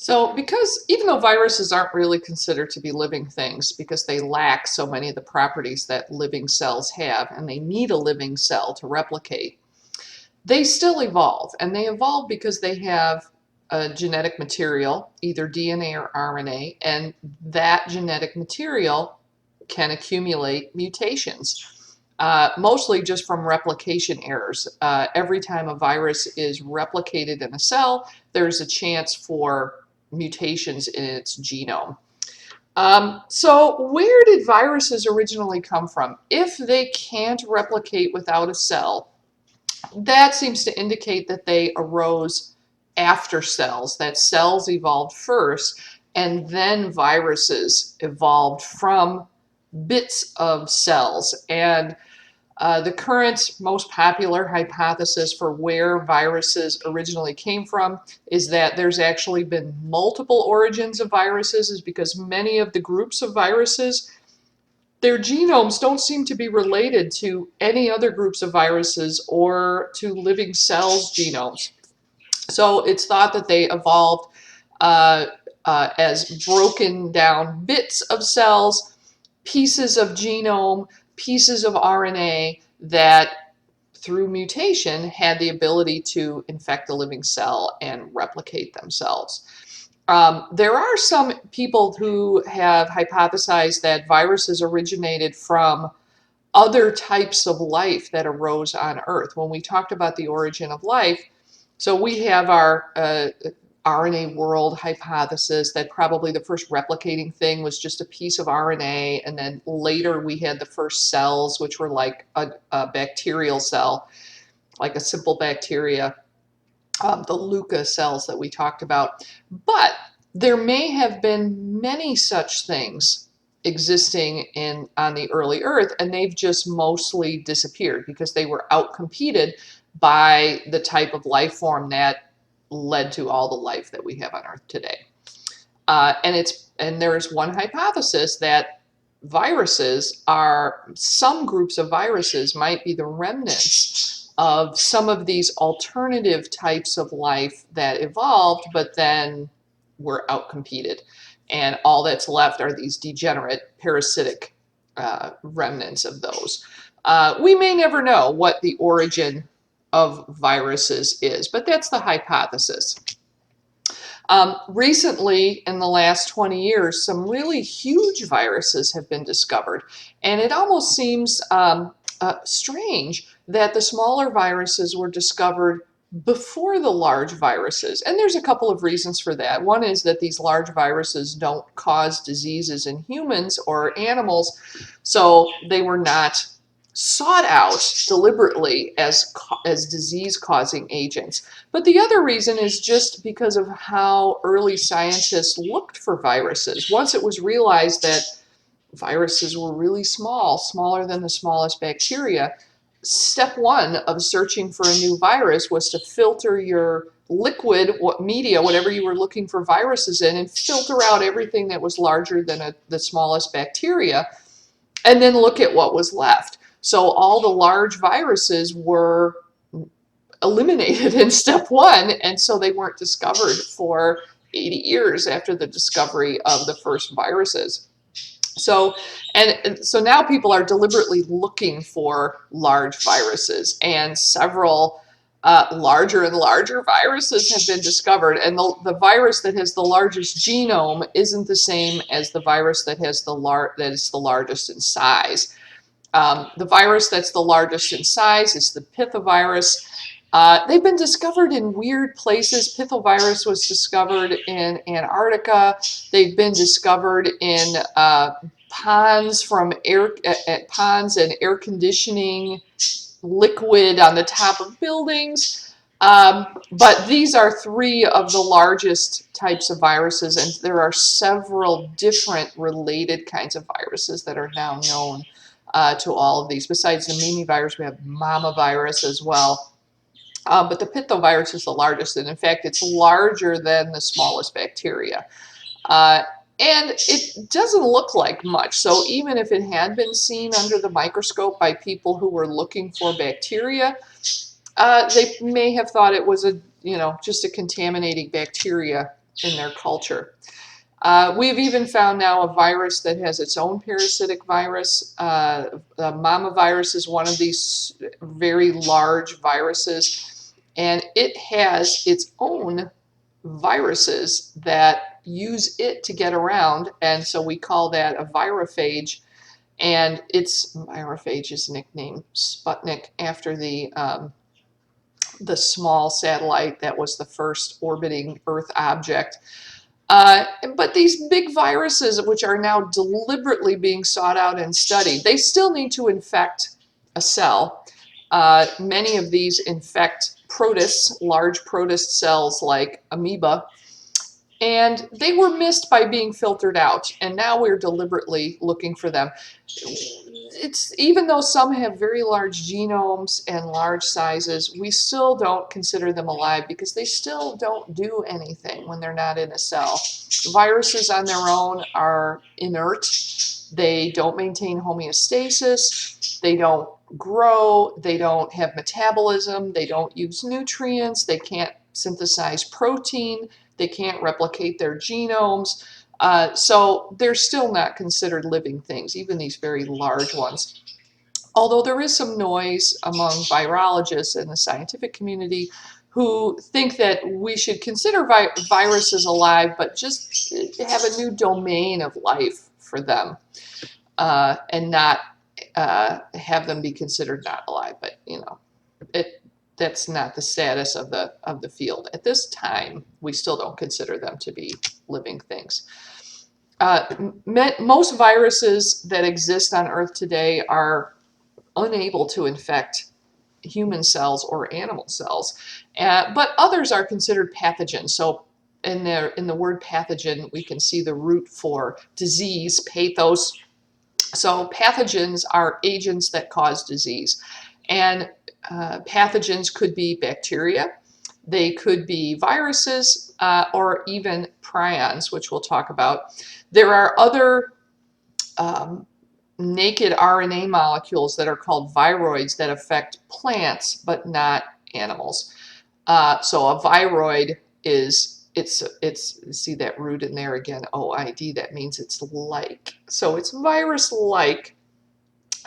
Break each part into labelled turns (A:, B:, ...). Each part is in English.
A: So because even though viruses aren't really considered to be living things because they lack so many of the properties that living cells have and they need a living cell to replicate, they still evolve. And they evolve because they have a genetic material, either DNA or RNA, and that genetic material can accumulate mutations. Mostly just from replication errors. Every time a virus is replicated in a cell, there's a chance for mutations in its genome. So where did viruses originally come from? If they can't replicate without a cell, that seems to indicate that they arose after cells, that cells evolved first, and then viruses evolved from bits of cells. And the current most popular hypothesis for where viruses originally came from is that there's actually been multiple origins of viruses, is because many of the groups of viruses, their genomes don't seem to be related to any other groups of viruses or to living cells' genomes. So it's thought that they evolved as broken down bits of cells, pieces of genome, pieces of RNA that through mutation had the ability to infect the living cell and replicate themselves. There are some people who have hypothesized that viruses originated from other types of life that arose on Earth. When we talked about the origin of life, so we have our RNA world hypothesis that probably the first replicating thing was just a piece of RNA, and then later we had the first cells, which were like a bacterial cell, like a simple bacteria, the Luca cells that we talked about. But there may have been many such things existing on the early Earth, and they've just mostly disappeared because they were outcompeted by the type of life form that led to all the life that we have on Earth today. And there's one hypothesis that viruses some groups of viruses might be the remnants of some of these alternative types of life that evolved, but then were outcompeted. And all that's left are these degenerate parasitic remnants of those. We may never know what the origin of viruses is, but that's the hypothesis. Recently, in the last 20 years, some really huge viruses have been discovered, and it almost seems strange that the smaller viruses were discovered before the large viruses. And there's a couple of reasons for that. One is that these large viruses don't cause diseases in humans or animals, so they were not sought out deliberately as disease-causing agents. But the other reason is just because of how early scientists looked for viruses. Once it was realized that viruses were really small, smaller than the smallest bacteria, step one of searching for a new virus was to filter your liquid media, whatever you were looking for viruses in, and filter out everything that was larger than the smallest bacteria, and then look at what was left. So all the large viruses were eliminated in step one, and so they weren't discovered for 80 years after the discovery of the first viruses. So now people are deliberately looking for large viruses, and several larger and larger viruses have been discovered. And the virus that has the largest genome isn't the same as the virus that is the largest in size. The virus that's the largest in size is the pithovirus. They've been discovered in weird places. Pithovirus was discovered in Antarctica. They've been discovered in ponds ponds and air conditioning liquid on the top of buildings. But these are three of the largest types of viruses, and there are several different related kinds of viruses that are now known to all of these. Besides the Mimi virus, we have Mama virus as well. But the pithovirus is the largest, and in fact, it's larger than the smallest bacteria. And it doesn't look like much. So even if it had been seen under the microscope by people who were looking for bacteria, they may have thought it was just a contaminating bacteria in their culture. We've even found now a virus that has its own parasitic virus. The mama virus is one of these very large viruses, and it has its own viruses that use it to get around, and so we call that a virophage. And its virophage is nicknamed Sputnik after the small satellite that was the first orbiting Earth object. But these big viruses, which are now deliberately being sought out and studied, they still need to infect a cell. Many of these infect protists, large protist cells like amoeba, and they were missed by being filtered out, and now we're deliberately looking for them. It's even though some have very large genomes and large sizes, we still don't consider them alive because they still don't do anything when they're not in a cell. Viruses on their own are inert. They don't maintain homeostasis. They don't grow. They don't have metabolism. They don't use nutrients. They can't synthesize protein. They can't replicate their genomes. So they're still not considered living things, even these very large ones. Although there is some noise among virologists in the scientific community who think that we should consider viruses alive, but just have a new domain of life for them, and not have them be considered not alive. But you know, that's not the status of the field at this time. We still don't consider them to be living things. Most viruses that exist on Earth today are unable to infect human cells or animal cells, but others are considered pathogens. So in the word pathogen, we can see the root for disease, pathos. So pathogens are agents that cause disease, and pathogens could be bacteria, they could be viruses, or even prions, which we'll talk about. There are other naked RNA molecules that are called viroids that affect plants but not animals. So a viroid is, see that root in there again, OID, that means it's like. So it's virus-like,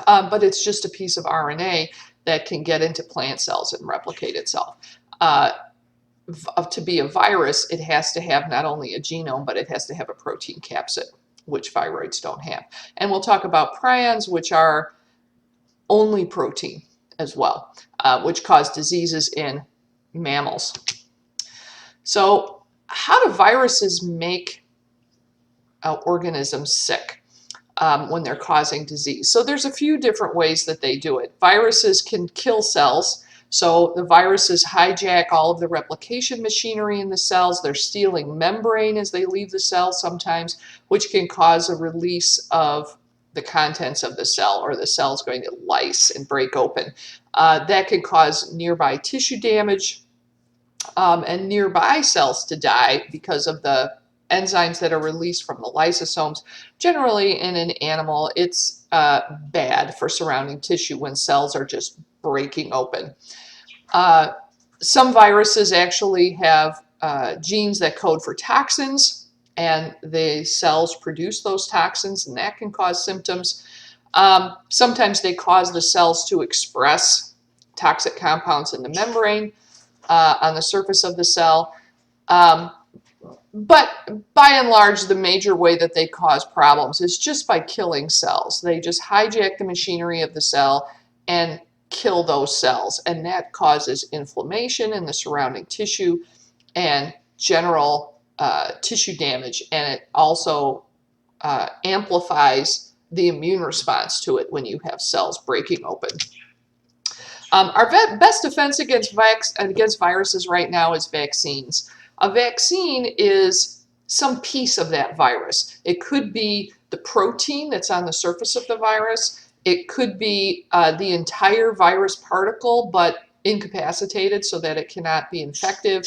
A: but it's just a piece of RNA that can get into plant cells and replicate itself. To be a virus, it has to have not only a genome, but it has to have a protein capsid, which viroids don't have. And we'll talk about prions, which are only protein as well, which cause diseases in mammals. So how do viruses make organisms sick when they're causing disease? So there's a few different ways that they do it. Viruses can kill cells. So the viruses hijack all of the replication machinery in the cells. They're stealing membrane as they leave the cell sometimes, which can cause a release of the contents of the cell, or the cell's going to lyse and break open. That can cause nearby tissue damage, and nearby cells to die because of the enzymes that are released from the lysosomes. Generally in an animal, it's bad for surrounding tissue when cells are just breaking open. Some viruses actually have genes that code for toxins, and the cells produce those toxins, and that can cause symptoms. Sometimes they cause the cells to express toxic compounds in the membrane on the surface of the cell. But by and large, the major way that they cause problems is just by killing cells. They just hijack the machinery of the cell and kill those cells, and that causes inflammation in the surrounding tissue and general tissue damage, and it also amplifies the immune response to it when you have cells breaking open. Our best defense against viruses right now is vaccines. A vaccine is some piece of that virus. It could be the protein that's on the surface of the virus. It could be the entire virus particle, but incapacitated so that it cannot be infective.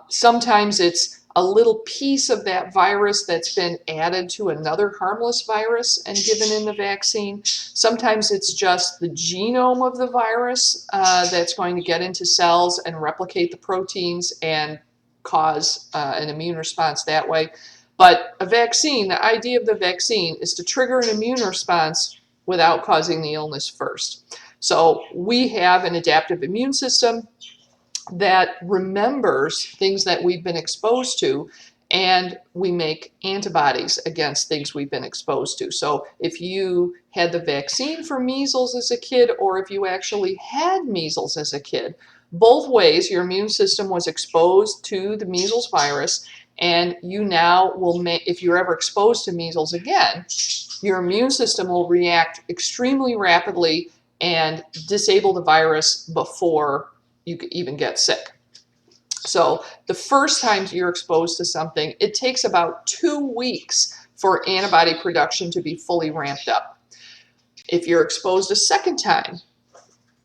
A: Sometimes it's a little piece of that virus that's been added to another harmless virus and given in the vaccine. Sometimes it's just the genome of the virus that's going to get into cells and replicate the proteins and cause an immune response that way. But a vaccine, the idea of the vaccine is to trigger an immune response without causing the illness first. So we have an adaptive immune system that remembers things that we've been exposed to, and we make antibodies against things we've been exposed to. So if you had the vaccine for measles as a kid, or if you actually had measles as a kid, both ways your immune system was exposed to the measles virus, and you now will make, if you're ever exposed to measles again, your immune system will react extremely rapidly and disable the virus before you could even get sick. So the first time you're exposed to something, it takes about 2 weeks for antibody production to be fully ramped up. If you're exposed a second time,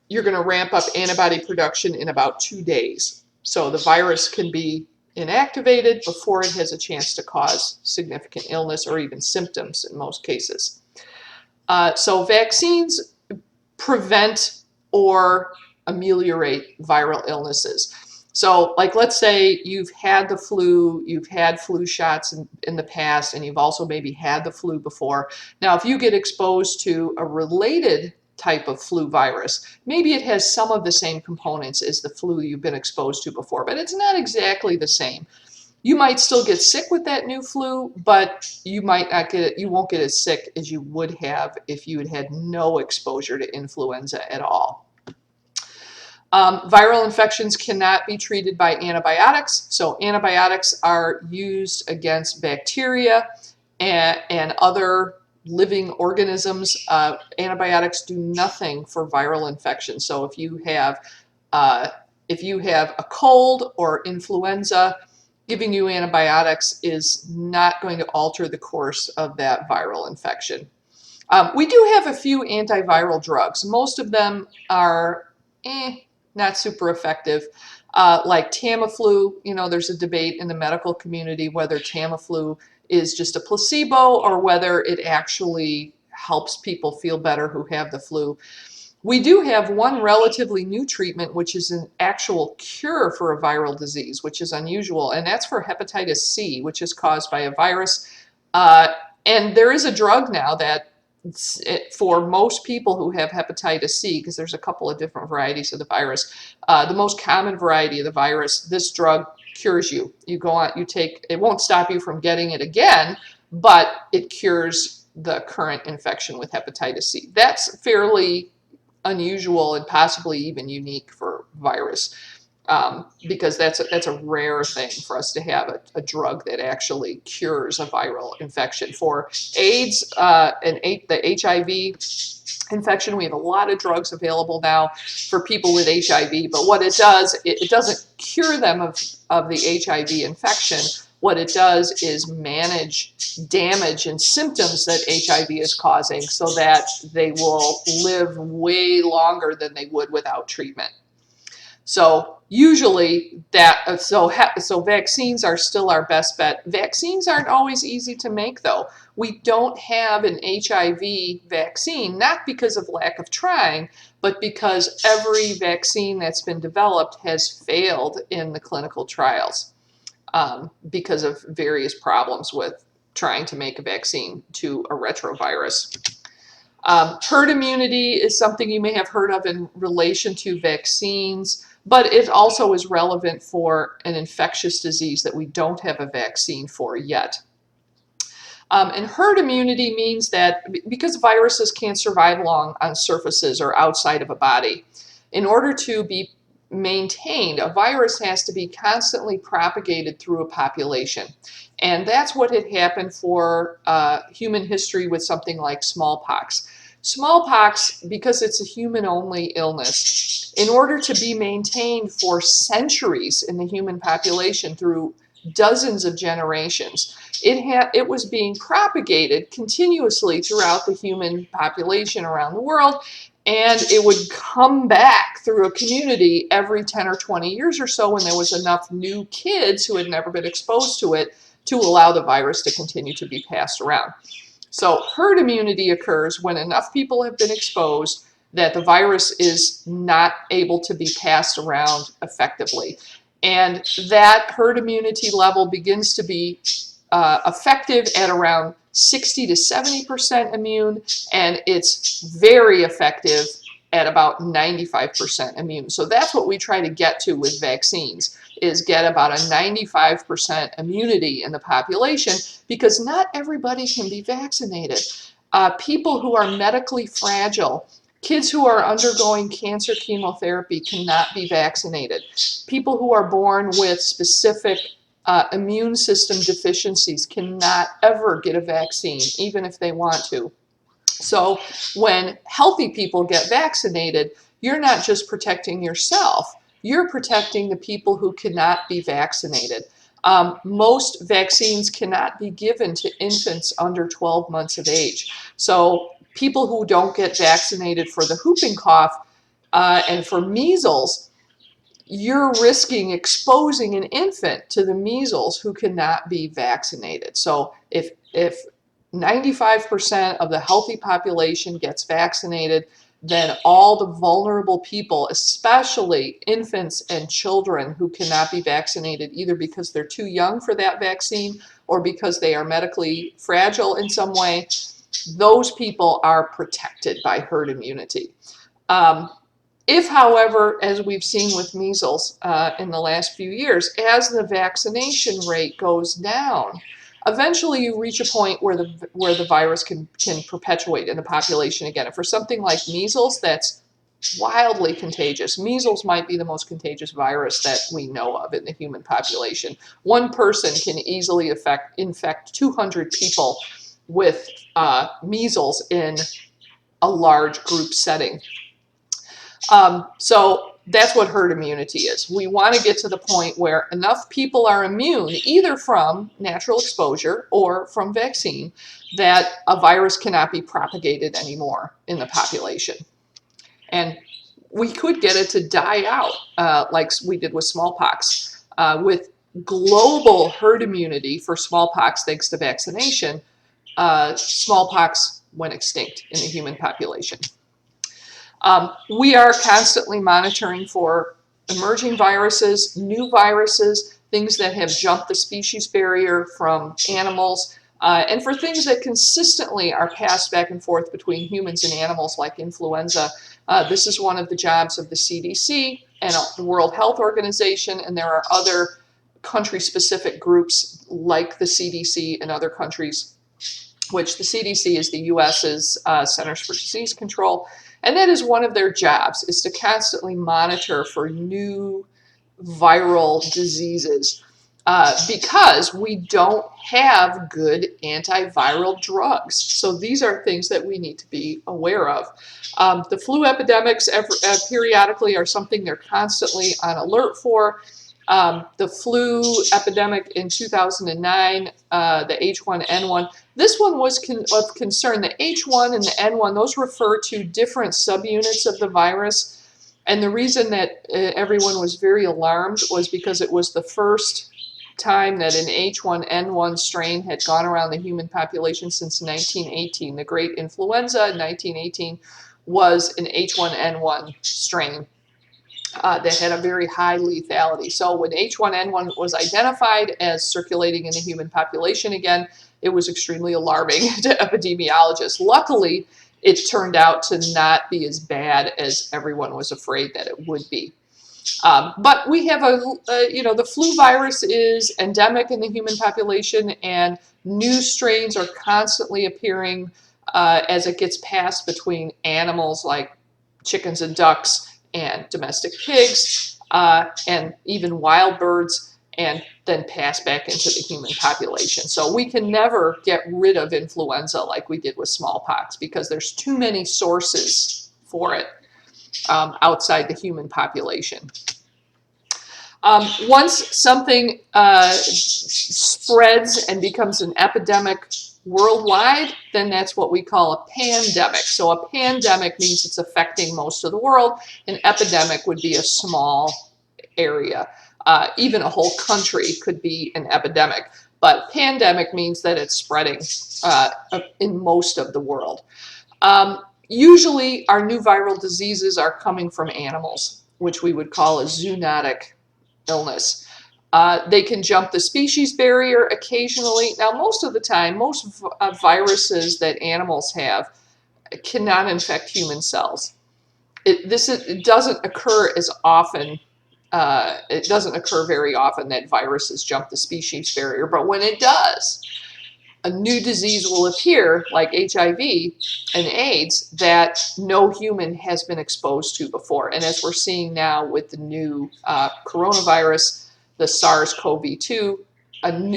A: you're going to ramp up antibody production in about 2 days. So the virus can be inactivated before it has a chance to cause significant illness or even symptoms in most cases. So vaccines prevent or ameliorate viral illnesses. So like, let's say you've had the flu, you've had flu shots in the past, and you've also maybe had the flu before. Now, if you get exposed to a related type of flu virus, maybe it has some of the same components as the flu you've been exposed to before, but it's not exactly the same. You might still get sick with that new flu, but you might not get it, you won't get as sick as you would have if you had had no exposure to influenza at all. Viral infections cannot be treated by antibiotics. So antibiotics are used against bacteria and other living organisms. Antibiotics do nothing for viral infections. So if you have a cold or influenza, giving you antibiotics is not going to alter the course of that viral infection. We do have a few antiviral drugs. Most of them are not super effective. Like Tamiflu, you know, there's a debate in the medical community whether Tamiflu is just a placebo or whether it actually helps people feel better who have the flu. We do have one relatively new treatment, which is an actual cure for a viral disease, which is unusual, and that's for hepatitis C, which is caused by a virus. And there is a drug now that for most people who have hepatitis C, because there's a couple of different varieties of the virus, the most common variety of the virus, this drug cures you. You go on, you take, it won't stop you from getting it again, but it cures the current infection with hepatitis C. That's fairly unusual and possibly even unique for virus, because that's a rare thing for us to have a drug that actually cures a viral infection. For AIDS and the HIV infection, we have a lot of drugs available now for people with HIV, but what it does, it doesn't cure them of the HIV infection. What it does is manage damage and symptoms that HIV is causing so that they will live way longer than they would without treatment. So usually so vaccines are still our best bet. Vaccines aren't always easy to make though. We don't have an HIV vaccine, not because of lack of trying, but because every vaccine that's been developed has failed in the clinical trials. Because of various problems with trying to make a vaccine to a retrovirus. Herd immunity is something you may have heard of in relation to vaccines, but it also is relevant for an infectious disease that we don't have a vaccine for yet. And herd immunity means that because viruses can't survive long on surfaces or outside of a body, in order to be maintained, a virus has to be constantly propagated through a population. And that's what had happened for human history with something like smallpox. Smallpox, because it's a human-only illness, in order to be maintained for centuries in the human population through dozens of generations, it was being propagated continuously throughout the human population around the world, and it would come back through a community every 10 or 20 years or so when there was enough new kids who had never been exposed to it to allow the virus to continue to be passed around. So herd immunity occurs when enough people have been exposed that the virus is not able to be passed around effectively. And that herd immunity level begins to be effective at around 60 to 70% immune, and it's very effective at about 95% immune. So that's what we try to get to with vaccines, is get about a 95% immunity in the population, because not everybody can be vaccinated. People who are medically fragile, kids who are undergoing cancer chemotherapy cannot be vaccinated. People who are born with specific immune system deficiencies cannot ever get a vaccine, even if they want to. So when healthy people get vaccinated, you're not just protecting yourself, you're protecting the people who cannot be vaccinated. Most vaccines cannot be given to infants under 12 months of age. So people who don't get vaccinated for the whooping cough and for measles, you're risking exposing an infant to the measles who cannot be vaccinated. So if 95% of the healthy population gets vaccinated, then all the vulnerable people, especially infants and children who cannot be vaccinated either because they're too young for that vaccine or because they are medically fragile in some way, those people are protected by herd immunity. If, however, as we've seen with measles in the last few years, as the vaccination rate goes down, eventually you reach a point where the virus can perpetuate in the population again. And for something like measles, that's wildly contagious. Measles might be the most contagious virus that we know of in the human population. One person can easily infect 200 people with measles in a large group setting. So that's what herd immunity is. We want to get to the point where enough people are immune, either from natural exposure or from vaccine, that a virus cannot be propagated anymore in the population. And we could get it to die out, like we did with smallpox. With global herd immunity for smallpox, thanks to vaccination, smallpox went extinct in the human population. We are constantly monitoring for emerging viruses, new viruses, things that have jumped the species barrier from animals, and for things that consistently are passed back and forth between humans and animals, like influenza. This is one of the jobs of the CDC and the World Health Organization, and there are other country-specific groups like the CDC in other countries, which the CDC is the US's Centers for Disease Control. And that is one of their jobs, is to constantly monitor for new viral diseases because we don't have good antiviral drugs. So these are things that we need to be aware of. The flu epidemics periodically are something they're constantly on alert for. The flu epidemic in 2009, the H1N1, this one was of concern. The H1 and the N1, those refer to different subunits of the virus. And the reason that everyone was very alarmed was because it was the first time that an H1N1 strain had gone around the human population since 1918. The Great Influenza in 1918 was an H1N1 strain that had a very high lethality. So when H1N1 was identified as circulating in the human population again, it was extremely alarming to epidemiologists. Luckily, it turned out to not be as bad as everyone was afraid that it would be. But we have the flu virus is endemic in the human population, and new strains are constantly appearing as it gets passed between animals like chickens and ducks and domestic pigs and even wild birds, and then pass back into the human population. So we can never get rid of influenza like we did with smallpox because there's too many sources for it outside the human population. Once something spreads and becomes an epidemic worldwide, then that's what we call a pandemic. So a pandemic means it's affecting most of the world. An epidemic would be a small area. Even a whole country could be an epidemic. But pandemic means that it's spreading in most of the world. Usually our new viral diseases are coming from animals, which we would call a zoonotic illness. They can jump the species barrier occasionally. Now, most of the time, most viruses that animals have cannot infect human cells. It doesn't occur as often. It doesn't occur very often that viruses jump the species barrier, but when it does, a new disease will appear, like HIV and AIDS, that no human has been exposed to before. And as we're seeing now with the new coronavirus, the SARS-CoV-2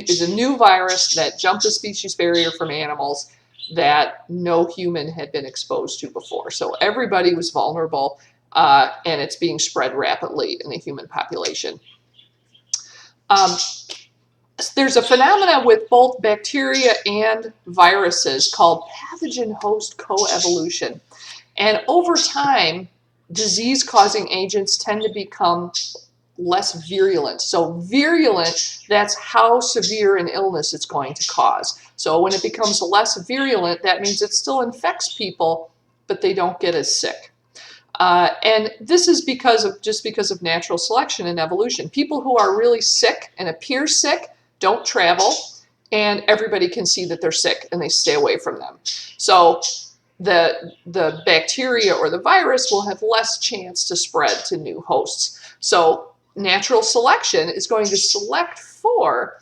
A: is a new virus that jumped the species barrier from animals that no human had been exposed to before. So everybody was vulnerable, and it's being spread rapidly in the human population. There's a phenomena with both bacteria and viruses called pathogen-host coevolution. And over time, disease-causing agents tend to become less virulent. So virulent, that's how severe an illness it's going to cause. So when it becomes less virulent, that means it still infects people, but they don't get as sick. And this is because of natural selection and evolution. People who are really sick and appear sick don't travel, and everybody can see that they're sick and they stay away from them. So the bacteria or the virus will have less chance to spread to new hosts. So natural selection is going to select for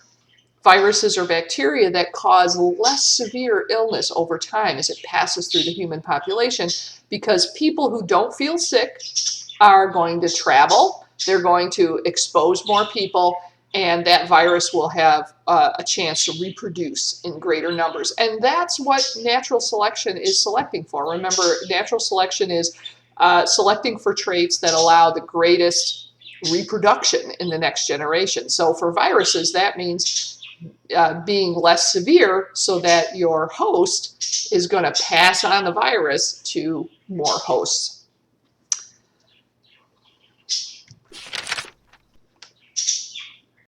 A: viruses or bacteria that cause less severe illness over time as it passes through the human population, because people who don't feel sick are going to travel, they're going to expose more people, and that virus will have a chance to reproduce in greater numbers. And that's what natural selection is selecting for. Remember, natural selection is selecting for traits that allow the greatest reproduction in the next generation. So for viruses, that means being less severe so that your host is going to pass on the virus to more hosts.